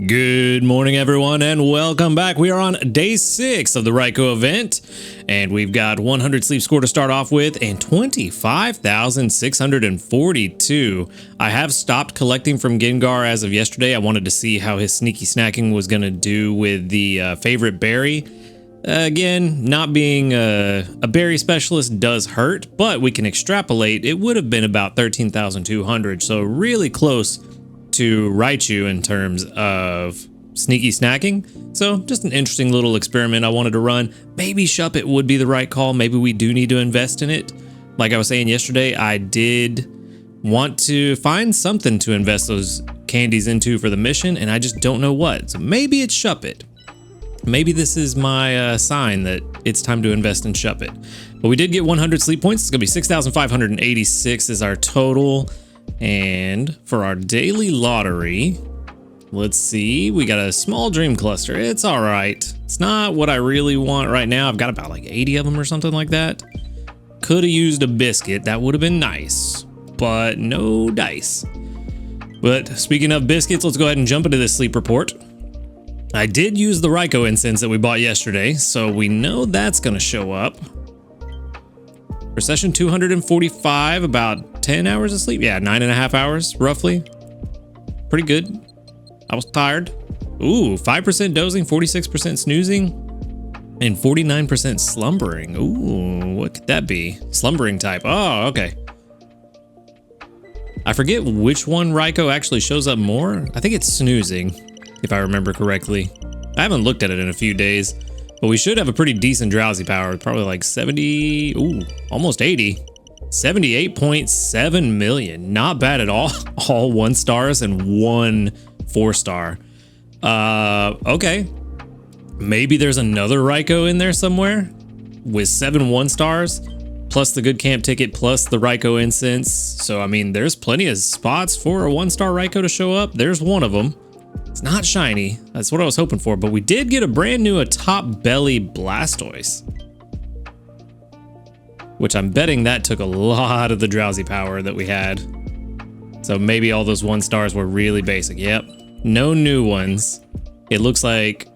Good morning, everyone, and welcome back. We are on day 6 of the Raikou event, and we've got 100 sleep score to start off with and 25,642. I have stopped collecting from Gengar as of yesterday. I wanted to see how his sneaky snacking was going to do with the favorite berry. Again, not being a berry specialist does hurt, but we can extrapolate. It would have been about 13,200, so really close to Raikou in terms of sneaky snacking. So just an interesting little experiment I wanted to run. Maybe Shuppet would be the right call. Maybe we do need to invest in it. Like I was saying yesterday, I did want to find something to invest those candies into for the mission, and I just don't know what. So maybe it's Shuppet. Maybe this is my sign that it's time to invest in Shuppet. But we did get 100 sleep points. It's gonna be 6,586 is our total. And for our daily lottery, let's see, we got a small dream cluster. It's all right. It's not what I really want right now. I've got about like 80 of them or something like that. Could have used a biscuit. That would have been nice, but no dice. But speaking of biscuits, let's go ahead and jump into this sleep report. I did use the Raikou incense that we bought yesterday, so we know that's going to show up. For session 245, about 10 hours of sleep. Yeah, 9.5 hours, roughly. Pretty good. I was tired. Ooh, 5% dozing, 46% snoozing, and 49% slumbering. Ooh, what could that be? Slumbering type. Oh, okay. I forget which one Raikou actually shows up more. I think it's snoozing, if I remember correctly. I haven't looked at it in a few days. But we should have a pretty decent drowsy power, probably like 70, ooh, almost 80. 78.7 million, not bad at all. All 1 stars and 1 4-star. Okay. Maybe there's another Raikou in there somewhere with 7 1-stars, plus the good camp ticket, plus the Raikou incense. So, I mean, there's plenty of spots for a 1-star Raikou to show up. There's one of them. It's not shiny. That's what I was hoping for, but we did get a brand new Top Belly Blastoise, which I'm betting that took a lot of the drowsy power that we had. So maybe all those 1-stars were really basic. Yep. No new ones. It looks like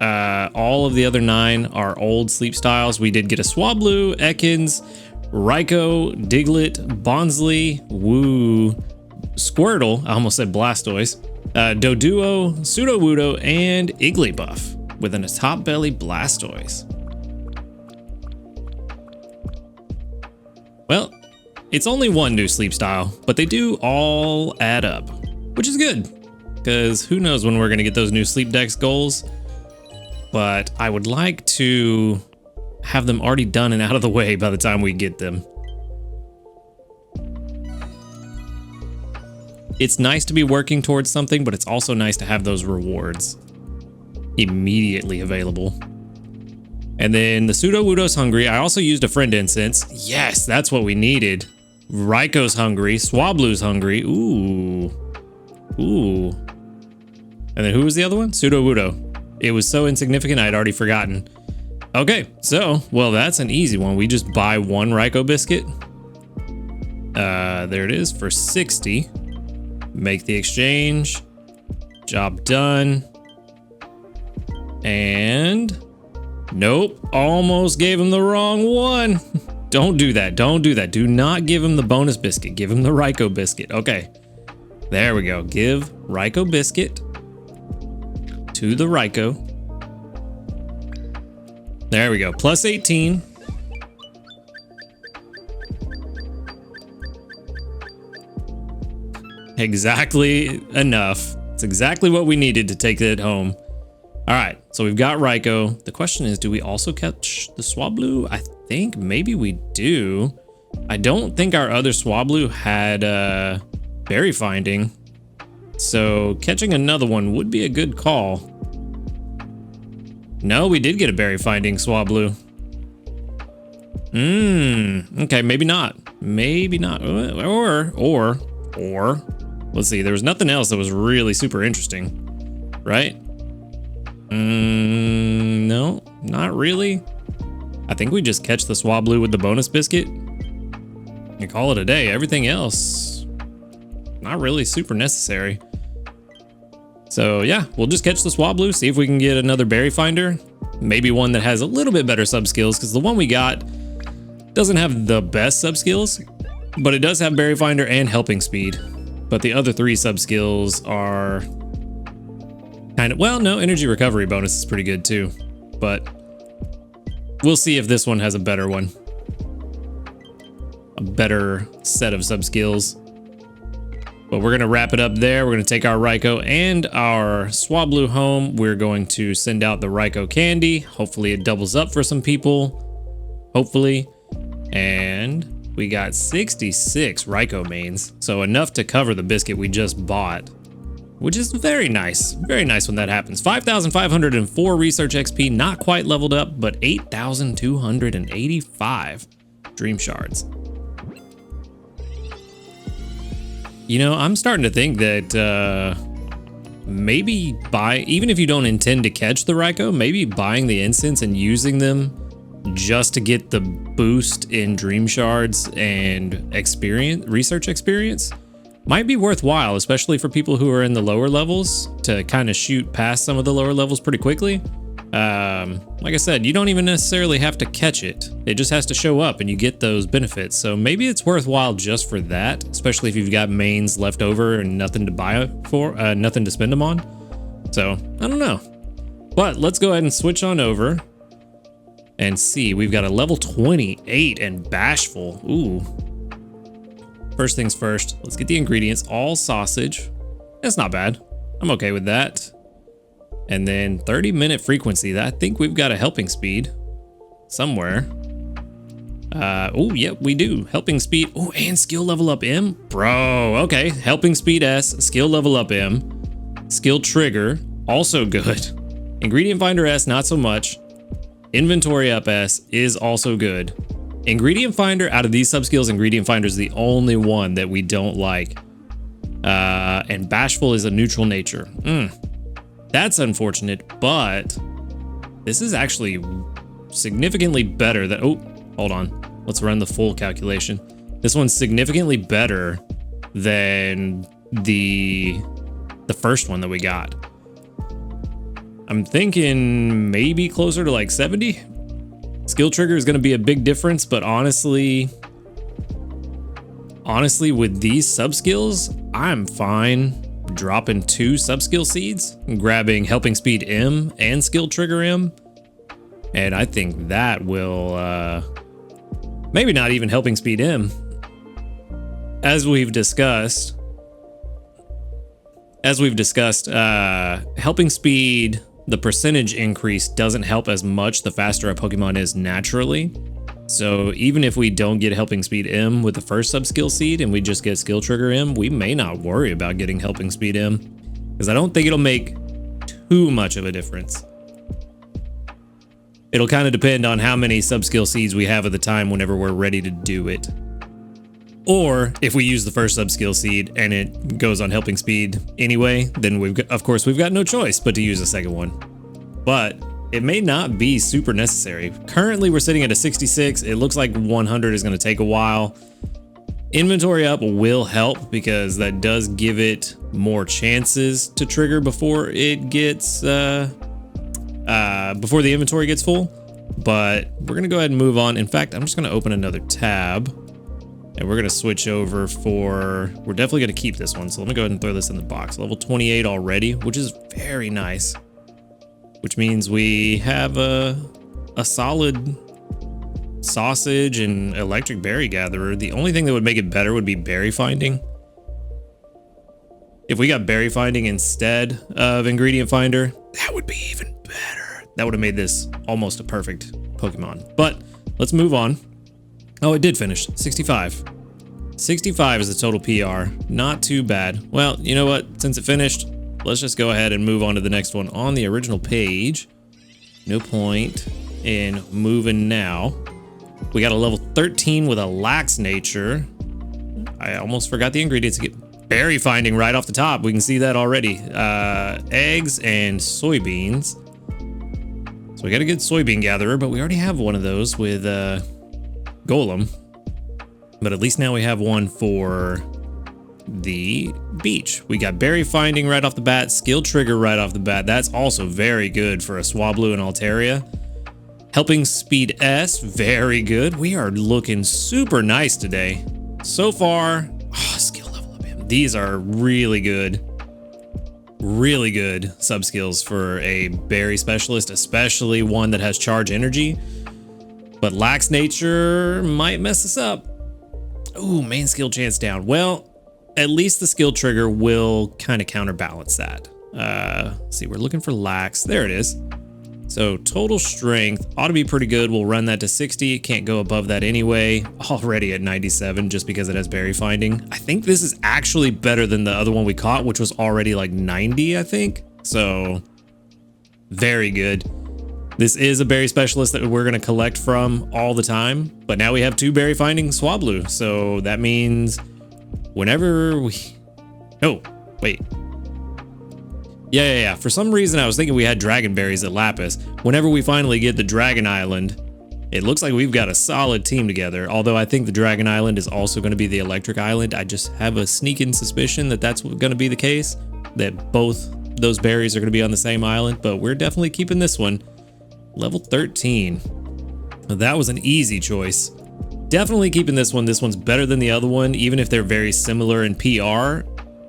all of the other 9 are old sleep styles. We did get a Swablu, Ekans, Raikou, Diglett, Bonsly, Woo, Squirtle. I almost said Blastoise. Doduo, Sudowoodo, and Igglybuff with a Top Belly Blastoise. Well, it's only 1 new sleep style, but they do all add up, which is good, because who knows when we're going to get those new sleep dex goals. But I would like to have them already done and out of the way by the time we get them. It's nice to be working towards something, but it's also nice to have those rewards immediately available. And then the Sudowoodo's hungry. I also used a friend incense. Yes, that's what we needed. Raikou's hungry. Swablu's hungry. Ooh. Ooh. And then who was the other one? Sudowoodo. It was so insignificant I'd already forgotten. Okay, so, well, that's an easy one. We just buy 1 Raikou biscuit. There it is for 60. Make the exchange. Job done. And nope, almost gave him the wrong one. Don't do that. Don't do that. Do not give him the bonus biscuit. Give him the Raikou biscuit. Okay. There we go. Give Raikou biscuit to the Raikou. There we go. Plus 18. Exactly enough. It's exactly what we needed to take it home. All right, so we've got Raikou. The question is, do we also catch the Swablu? I think maybe we do. I don't think our other Swablu had berry finding, so catching another one would be a good call. No, we did get a berry finding Swablu. Okay, maybe not. Maybe not. Or. Let's see, there was nothing else that was really super interesting, right? No, not really. I think we just catch the Swablu with the bonus biscuit and call it a day. Everything else, not really super necessary. So yeah, we'll just catch the Swablu, see if we can get another berry finder. Maybe one that has a little bit better sub skills, because the one we got doesn't have the best sub skills, but it does have berry finder and helping speed. But the other 3 sub skills are kind of, well, no, energy recovery bonus is pretty good too, but we'll see if this one has a better one. A better set of sub skills. But we're going to wrap it up there. We're going to take our Raikou and our Swablu home. We're going to send out the Raikou candy. Hopefully it doubles up for some people. Hopefully. And we got 66 Raikou mains. So enough to cover the biscuit we just bought, which is very nice. Very nice when that happens. 5,504 research XP, not quite leveled up, but 8,285 dream shards. You know, I'm starting to think that maybe even if you don't intend to catch the Raikou, maybe buying the incense and using them just to get the boost in dream shards and research experience might be worthwhile, especially for people who are in the lower levels, to kind of shoot past some of the lower levels pretty quickly. Like I said, you don't even necessarily have to catch it. It just has to show up and you get those benefits. So maybe it's worthwhile just for that, especially if you've got mains left over and nothing to buy for, nothing to spend them on. So I don't know, but let's go ahead and switch on over and see. We've got a level 28 and bashful. Ooh. First things first, let's get the ingredients. All sausage. That's not bad. I'm okay with that. And then 30-minute frequency. I think we've got a helping speed somewhere. Oh, yep, we do. Helping speed. Oh, and skill level up M. Bro, okay. Helping speed S, skill level up M. Skill trigger, also good. Ingredient finder S, not so much. Inventory up S is also good. Ingredient finder, out of these subskills, ingredient finder is the only one that we don't like. And bashful is a neutral nature. That's unfortunate, but this is actually significantly better than, oh, hold on. Let's run the full calculation. This one's significantly better than the first one that we got. I'm thinking maybe closer to like 70. Skill trigger is going to be a big difference, but honestly, with these sub skills, I'm fine dropping 2 sub skill seeds, grabbing helping speed M and skill trigger M, and I think that will maybe not even helping speed M. As we've discussed, helping speed, the percentage increase doesn't help as much the faster a Pokemon is naturally. So even if we don't get helping speed M with the first sub skill seed and we just get skill trigger M, we may not worry about getting helping speed M, because I don't think it'll make too much of a difference. It'll kind of depend on how many sub skill seeds we have at the time whenever we're ready to do it. Or if we use the first sub skill seed and it goes on helping speed anyway, then of course we've got no choice but to use a second one. But it may not be super necessary. Currently we're sitting at a 66. It looks like 100 is going to take a while. Inventory up will help because that does give it more chances to trigger before it gets before the inventory gets full. But we're gonna go ahead and move on. In fact, I'm just gonna open another tab and we're gonna switch over we're definitely gonna keep this one. So let me go ahead and throw this in the box. Level 28 already, which is very nice. Which means we have a solid sausage and electric berry gatherer. The only thing that would make it better would be berry finding. If we got berry finding instead of ingredient finder, that would be even better. That would have made this almost a perfect Pokemon. But let's move on. Oh, it did finish. 65. 65 is the total PR. Not too bad. Well, you know what? Since it finished, let's just go ahead and move on to the next one on the original page. No point in moving now. We got a level 13 with a lax nature. I almost forgot the ingredients to get berry finding right off the top. We can see that already. Eggs and soybeans. So we got a good soybean gatherer, but we already have one of those with Golem. But at least now we have one for the beach. We got berry finding right off the bat, skill trigger right off the bat. That's also very good for a Swablu and Altaria. Helping speed S, very good. We are looking super nice today. So far, skill level up him. These are really good. Really good sub skills for a berry specialist, especially one that has charge energy. But lax nature might mess us up. Ooh, main skill chance down. Well, at least the skill trigger will kind of counterbalance that. Let's see, we're looking for lax. There it is. So total strength ought to be pretty good. We'll run that to 60. Can't go above that anyway. Already at 97 just because it has berry finding. I think this is actually better than the other one we caught, which was already like 90, I think. So very good. This is a berry specialist that we're going to collect from all the time. But now we have 2 berry finding Swablu. So that means whenever we... Oh, wait. Yeah. For some reason, I was thinking we had dragon berries at Lapis. Whenever we finally get the Dragon Island, it looks like we've got a solid team together. Although I think the Dragon Island is also going to be the Electric Island. I just have a sneaking suspicion that that's going to be the case. That both those berries are going to be on the same island. But we're definitely keeping this one. Level 13. That was an easy choice. Definitely keeping this one. This one's better than the other one, even if they're very similar in PR.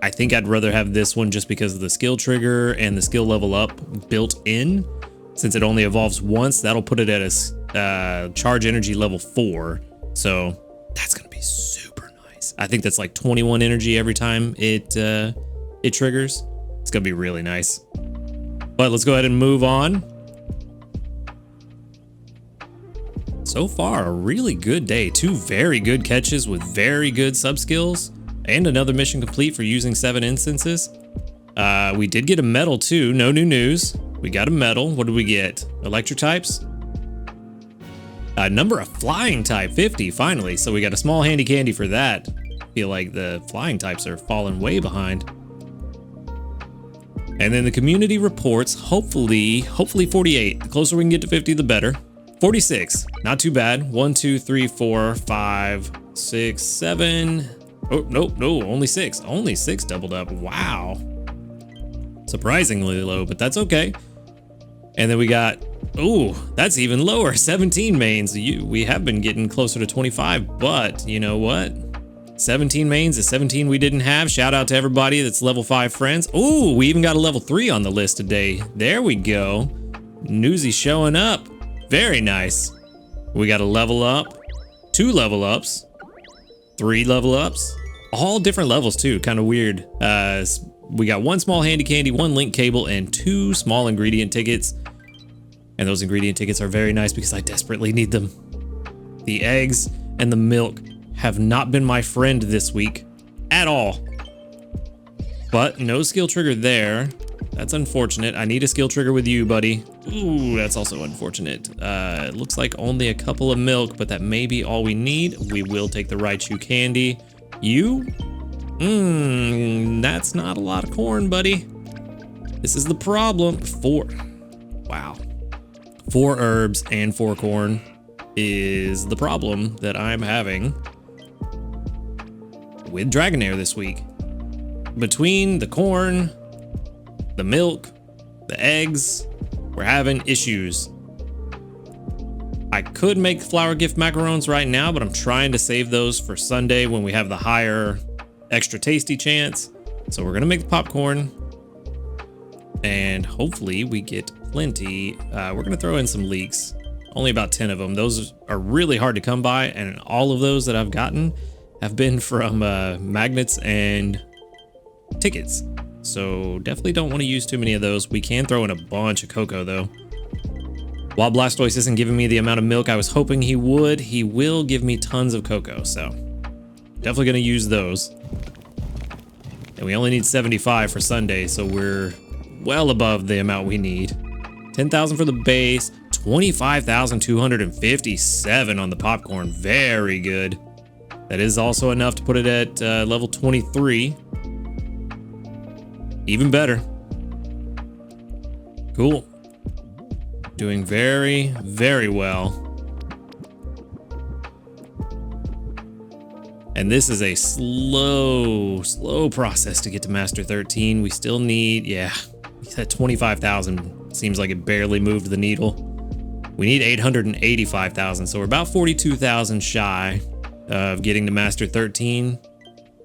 I think I'd rather have this one just because of the skill trigger and the skill level up built in. Since it only evolves once, that'll put it at a charge energy level 4. So that's gonna be super nice. I think that's like 21 energy every time it triggers. It's gonna be really nice. But let's go ahead and move on. So far, a really good day. 2 very good catches with very good sub skills. And another mission complete for using 7 instances. We did get a medal too. No new news. We got a medal. What did we get? Electric types? Number of flying type, 50, finally. So we got a small handy candy for that. Feel like the flying types are falling way behind. And then the community reports, hopefully 48. The closer we can get to 50, the better. 46, not too bad. 1, 2, 3, 4, 5, 6, 7. Oh, no, only 6. Only 6 doubled up. Wow. Surprisingly low, but that's okay. And then we got, ooh, that's even lower. 17 mains. We have been getting closer to 25, but you know what? 17 mains is 17 we didn't have. Shout out to everybody that's level 5 friends. Ooh, we even got a level 3 on the list today. There we go. Newsy showing up. Very nice. We got a level up, 2 level ups, 3 level ups, all different levels too, kind of weird. We got 1 small handy candy, 1 link cable, and 2 small ingredient tickets. And those ingredient tickets are very nice because I desperately need them. The eggs and the milk have not been my friend this week at all. But no skill trigger there. That's unfortunate. I need a skill trigger with you, buddy. Ooh, that's also unfortunate. It looks like only a couple of milk, but that may be all we need. We will take the Raikou candy. You? That's not a lot of corn, buddy. This is the problem. 4. Wow. 4 herbs and 4 corn is the problem that I'm having with Dragonair this week. Between the corn, the milk, the eggs, we're having issues. I could make flour gift macarons right now, but I'm trying to save those for Sunday when we have the higher extra tasty chance. So we're gonna make the popcorn and hopefully we get plenty. We're gonna throw in some leeks, only about 10 of them. Those are really hard to come by, and all of those that I've gotten have been from magnets and tickets. So definitely don't want to use too many of those. We can throw in a bunch of cocoa though. While Blastoise isn't giving me the amount of milk I was hoping he would, he will give me tons of cocoa. So definitely going to use those. And we only need 75 for Sunday, so we're well above the amount we need. 10,000 for the base, 25,257 on the popcorn. Very good. That is also enough to put it at level 23. Even better. Cool. Doing very, very well. And this is a slow process to get to Master 13. We still need, yeah, that 25,000 seems like it barely moved the needle. We need 885,000, so we're about 42,000 shy of getting to Master 13.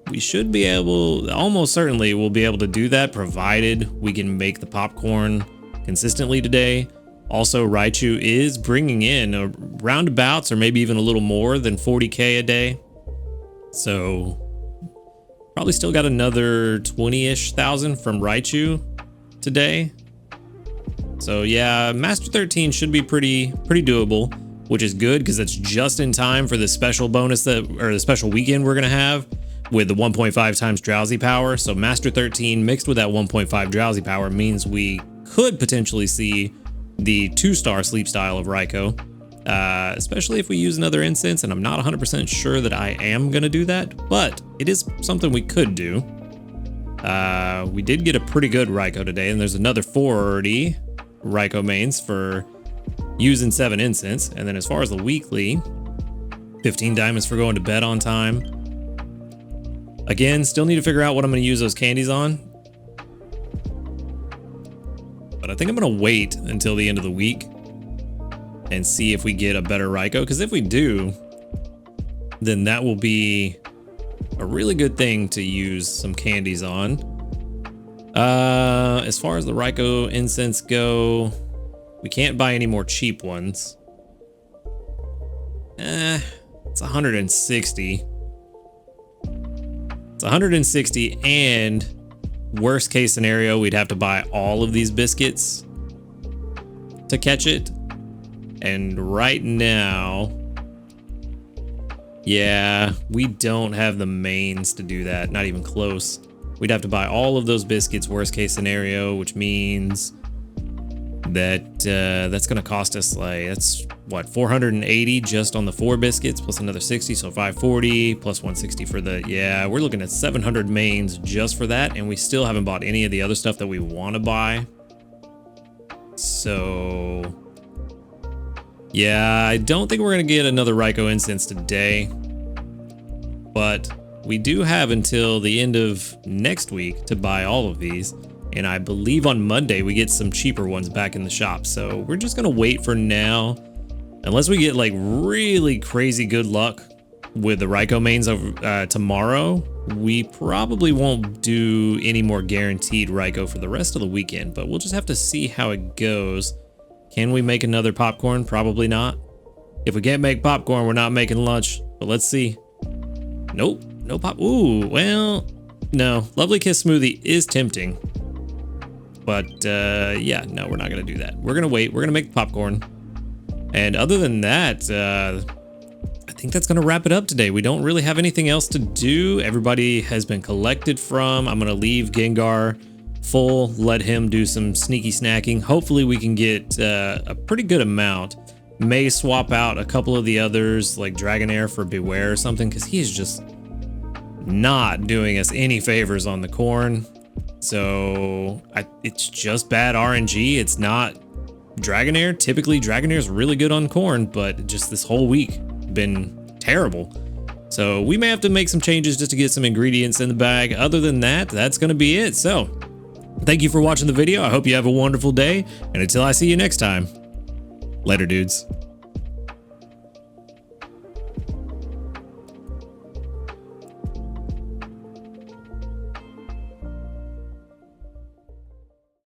We should be able, almost certainly we'll be able to do that, provided we can make the popcorn consistently today. Also, Raikou is bringing in roundabouts or maybe even a little more than 40K a day. So probably still got another 20-ish thousand from Raikou today. So yeah, Master 13 should be pretty doable, which is good because it's just in time for the special bonus or the special weekend we're gonna have with the 1.5 times drowsy power. So Master 13 mixed with that 1.5 drowsy power means we could potentially see the 2-star sleep style of Raikou. Especially if we use another incense, and I'm not 100% sure that I am gonna do that, but it is something we could do. We did get a pretty good Raikou today, and there's another 40 Raikou mains for using 7 incense. And then as far as the weekly, 15 diamonds for going to bed on time. Again, still need to figure out what I'm gonna use those candies on, but I think I'm gonna wait until the end of the week and see if we get a better Raikou, because if we do, then that will be a really good thing to use some candies on. As far as the Raikou incense go, we can't buy any more cheap ones. It's 160. It's 160, and worst case scenario, we'd have to buy all of these biscuits to catch it. And right now, yeah, we don't have the mains to do that, not even close. We'd have to buy all of those biscuits, worst case scenario, which means that that's gonna cost us like, that's what, 480 just on the 4 biscuits plus another 60, so 540 plus 160 for the, yeah, we're looking at 700 mains just for that, and we still haven't bought any of the other stuff that we want to buy. So yeah, I don't think we're gonna get another Raikou incense today, but we do have until the end of next week to buy all of these. And I believe on Monday we get some cheaper ones back in the shop. So we're just gonna wait for now. Unless we get like really crazy good luck with the Raikou mains over tomorrow, we probably won't do any more guaranteed Raikou for the rest of the weekend, but we'll just have to see how it goes. Can we make another popcorn? Probably not. If we can't make popcorn, we're not making lunch, but let's see. Nope, no pop. Ooh, well, no. Lovely Kiss Smoothie is tempting. But yeah, no, we're not gonna do that. We're gonna wait, we're gonna make popcorn. And other than that, I think that's gonna wrap it up today. We don't really have anything else to do. Everybody has been collected from. I'm gonna leave Gengar full, let him do some sneaky snacking. Hopefully we can get a pretty good amount. May swap out a couple of the others like Dragonair for Beware or something, because he is just not doing us any favors on the corn. So it's just bad RNG. It's not Dragonair. Typically Dragonair is really good on corn, but just this whole week been terrible. So we may have to make some changes just to get some ingredients in the bag. Other than that, that's gonna be it. So thank you for watching the video. I hope you have a wonderful day, and until I see you next time, later dudes.